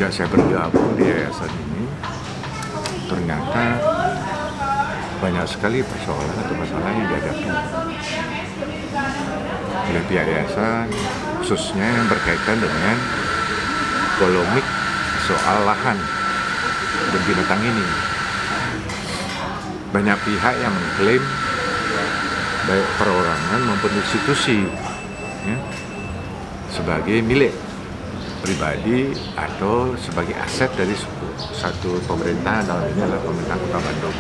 Sejak saya bergabung di yayasan ini, ternyata banyak sekali persoalan atau masalah yang dihadapi oleh pihak yayasan, khususnya yang berkaitan dengan polemik soal lahan kebun binatang ini. Banyak pihak yang mengklaim, baik perorangan maupun institusi, ya, sebagai milik pribadi atau sebagai aset dari satu pemerintahan, dalam ini adalah pemerintah Kota Bandung,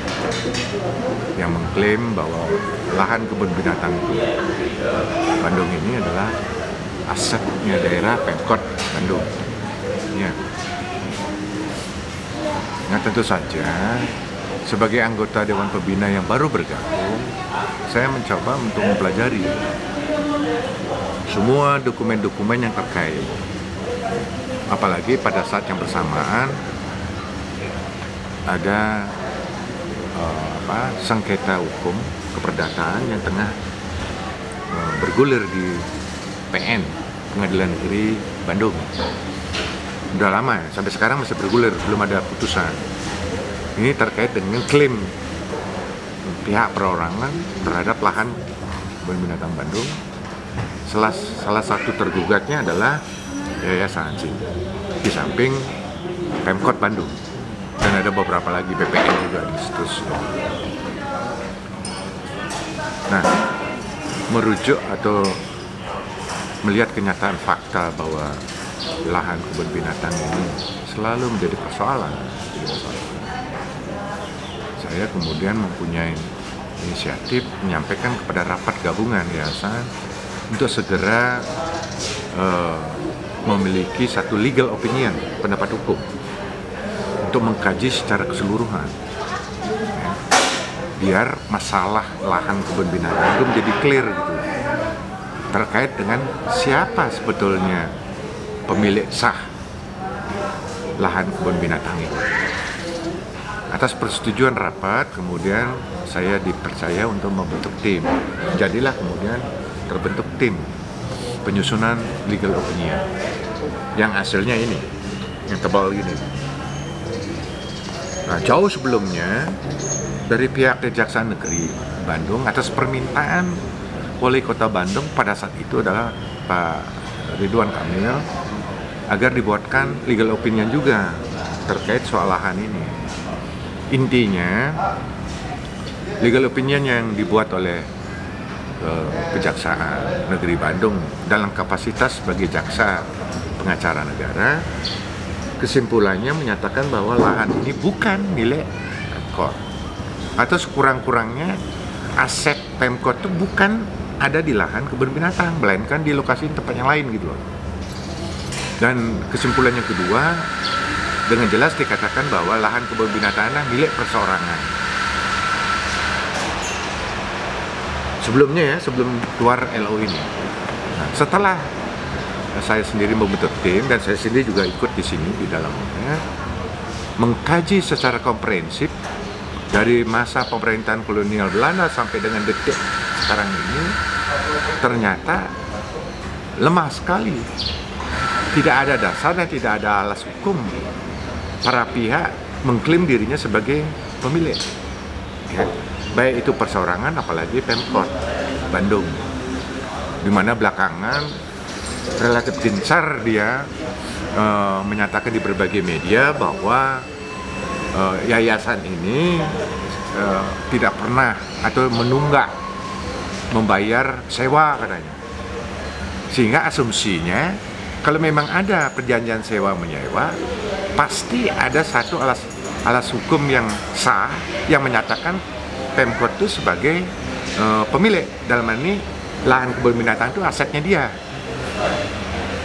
yang mengklaim bahwa lahan kebun binatang Bandung ini adalah asetnya daerah Pemkot Bandung. Ya. Nah, tentu saja sebagai anggota Dewan Pembina yang baru bergabung, saya mencoba untuk mempelajari semua dokumen-dokumen yang terkait. Apalagi pada saat yang bersamaan ada sengketa hukum keperdataan yang tengah bergulir di PN, Pengadilan Negeri Bandung. Udah lama ya, sampai sekarang masih bergulir, belum ada putusan. Ini terkait dengan klaim pihak perorangan terhadap lahan kebun binatang Bandung. Salah satu tergugatnya adalah yayasan di samping Pemkot Bandung, dan ada beberapa lagi BPN juga di situ. Nah, merujuk atau melihat kenyataan fakta bahwa lahan kebun binatang ini selalu menjadi persoalan, saya kemudian mempunyai inisiatif menyampaikan kepada rapat gabungan yayasan untuk segera memiliki satu legal opinion, pendapat hukum, untuk mengkaji secara keseluruhan, ya, biar masalah lahan kebun binatang itu menjadi clear gitu, terkait dengan siapa sebetulnya pemilik sah lahan kebun binatang itu. Atas persetujuan rapat, kemudian saya dipercaya untuk membentuk tim. Jadilah kemudian terbentuk tim penyusunan legal opinion yang hasilnya ini, yang tebal gini. Nah, jauh sebelumnya dari pihak Kejaksaan Negeri Bandung atas permintaan Wali Kota Bandung pada saat itu adalah Pak Ridwan Kamil, agar dibuatkan legal opinion juga terkait soal lahan ini. Intinya legal opinion yang dibuat oleh Kejaksaan Negeri Bandung dalam kapasitas sebagai jaksa pengacara negara, kesimpulannya menyatakan bahwa lahan ini bukan milik Pemkot, atau sekurang-kurangnya aset Pemkot itu bukan ada di lahan kebun binatang, melainkan di lokasi tempat yang lain gitu loh. Dan kesimpulan yang kedua, dengan jelas dikatakan bahwa lahan kebun binatang milik perseorangan. Sebelumnya ya, sebelum keluar LO ini. Nah, setelah saya sendiri membentuk tim, dan saya sendiri juga ikut di sini di dalamnya, mengkaji secara komprehensif dari masa pemerintahan kolonial Belanda sampai dengan detik sekarang ini, ternyata lemah sekali. Tidak ada dasar dan tidak ada alas hukum para pihak mengklaim dirinya sebagai pemilik, ya, baik itu perseorangan apalagi Pemkot Bandung, di mana belakangan relatif gencar dia menyatakan di berbagai media bahwa yayasan ini tidak pernah atau menunggak membayar sewa katanya, sehingga asumsinya kalau memang ada perjanjian sewa menyewa, pasti ada satu alas hukum yang sah yang menyatakan Pemkot itu sebagai pemilik. Dalam hal ini lahan kebun binatang itu asetnya dia.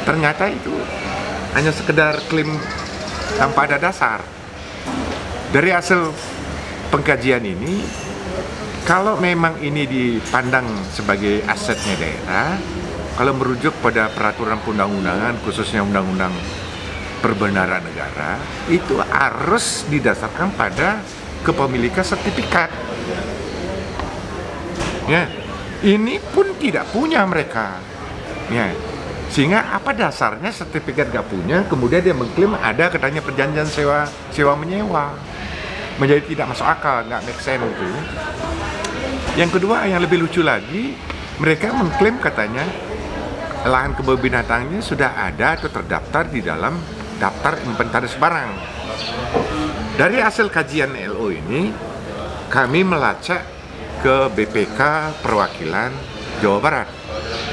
Ternyata itu hanya sekedar klaim tanpa ada dasar. Dari hasil pengkajian ini, kalau memang ini dipandang sebagai asetnya daerah, kalau merujuk pada peraturan perundang-undangan, khususnya undang-undang perbenaran negara, itu harus didasarkan pada kepemilikan sertifikat. Ya, ini pun tidak punya mereka. Ya, Sehingga apa dasarnya sertifikat nggak punya, kemudian dia mengklaim ada katanya perjanjian sewa menyewa, menjadi tidak masuk akal, nggak make sense gitu. Yang kedua, yang lebih lucu lagi, mereka mengklaim katanya lahan kebun binatangnya sudah ada atau terdaftar di dalam daftar inventaris barang. Dari hasil kajian LO ini, kami melacak ke BPK Perwakilan Jawa Barat,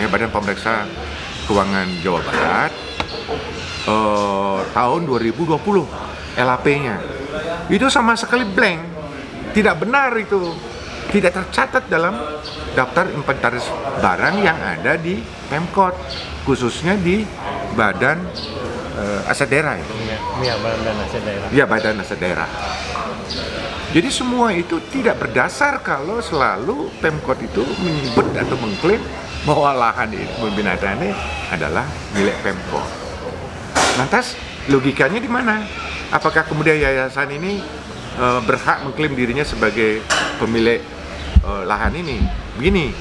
Badan Pemeriksa Keuangan Jawa Barat, tahun 2020 LAP-nya. Itu sama sekali blank, tidak benar itu, tidak tercatat dalam daftar inventaris barang yang ada di Pemkot, khususnya di Badan Aset Daerah. Iya, Badan Aset Daerah. Iya, Badan Aset Daerah. Jadi semua itu tidak berdasar kalau selalu Pemkot itu menyebut atau mengklaim bahwa lahan kebun binatang ini adalah milik Pemkot. Lantas logikanya di mana? Apakah kemudian yayasan ini berhak mengklaim dirinya sebagai pemilik lahan ini? Begini,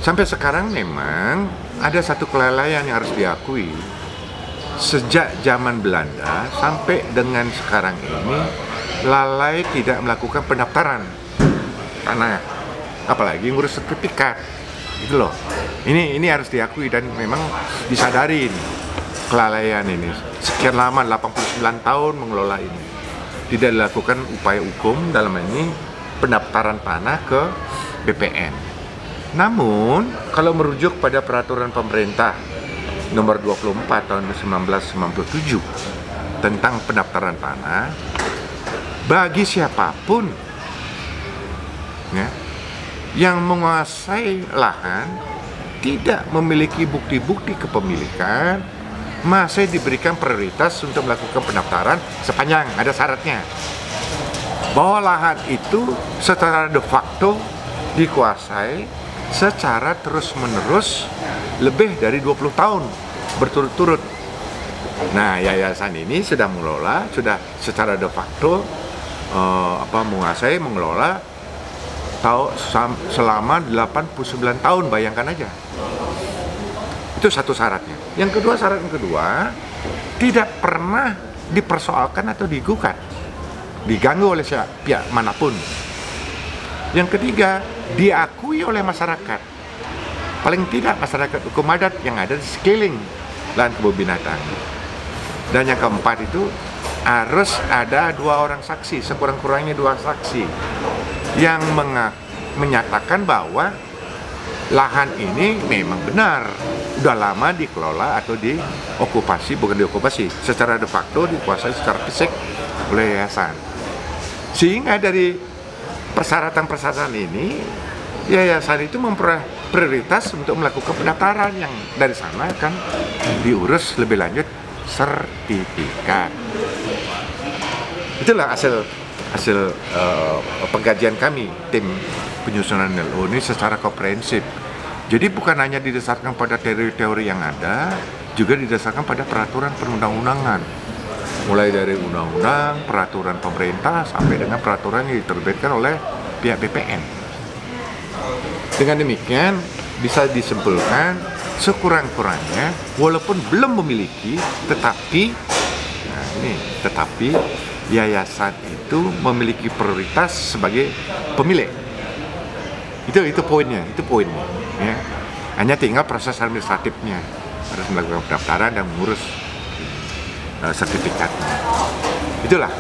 sampai sekarang memang ada satu kelalaian yang harus diakui. Sejak zaman Belanda sampai dengan sekarang ini, lalai tidak melakukan pendaftaran tanah, apalagi ngurus sertifikat, gitu loh. Ini harus diakui dan memang disadari ini, kelalaian ini. Sekian lama, 89 tahun mengelola ini, tidak dilakukan upaya hukum dalam ini pendaftaran tanah ke BPN. Namun, kalau merujuk pada peraturan pemerintah nomor 24 tahun 1997 tentang pendaftaran tanah, bagi siapapun ya, yang menguasai lahan tidak memiliki bukti-bukti kepemilikan masih diberikan prioritas untuk melakukan pendaftaran sepanjang ada syaratnya bahwa lahan itu secara de facto dikuasai secara terus-menerus lebih dari 20 tahun berturut-turut. Nah, yayasan ini sudah mengelola, sudah secara de facto mengelola selama 89 tahun, bayangkan aja. Itu satu syaratnya. Yang kedua, syarat yang kedua, tidak pernah dipersoalkan atau digugat, diganggu oleh pihak manapun. Yang ketiga, diakui oleh masyarakat. Paling tidak masyarakat hukum adat yang ada di sekeliling lahan kebun binatang. Dan yang keempat itu, harus ada 2 orang saksi, sekurang-kurangnya 2 saksi yang menyatakan bahwa lahan ini memang benar udah lama dikelola atau diokupasi, bukan diokupasi, secara de facto dikuasai secara fisik oleh yayasan. Sehingga dari persyaratan-persyaratan ini, yayasan itu memperoleh prioritas untuk melakukan pendaftaran yang dari sana akan diurus lebih lanjut sertifikat. Itulah hasil pengkajian kami, tim penyusunan LO ini secara komprehensif. Jadi bukan hanya didasarkan pada teori-teori yang ada, juga didasarkan pada peraturan perundang-undangan. Mulai dari undang-undang, peraturan pemerintah, sampai dengan peraturan yang diterbitkan oleh pihak BPN. Dengan demikian, bisa disimpulkan sekurang-kurangnya, walaupun belum memiliki, tetapi yayasan itu memiliki prioritas sebagai pemilik. Itu poinnya, ya. Hanya tinggal proses administratifnya, harus melakukan pendaftaran dan mengurus sertifikatnya. Itulah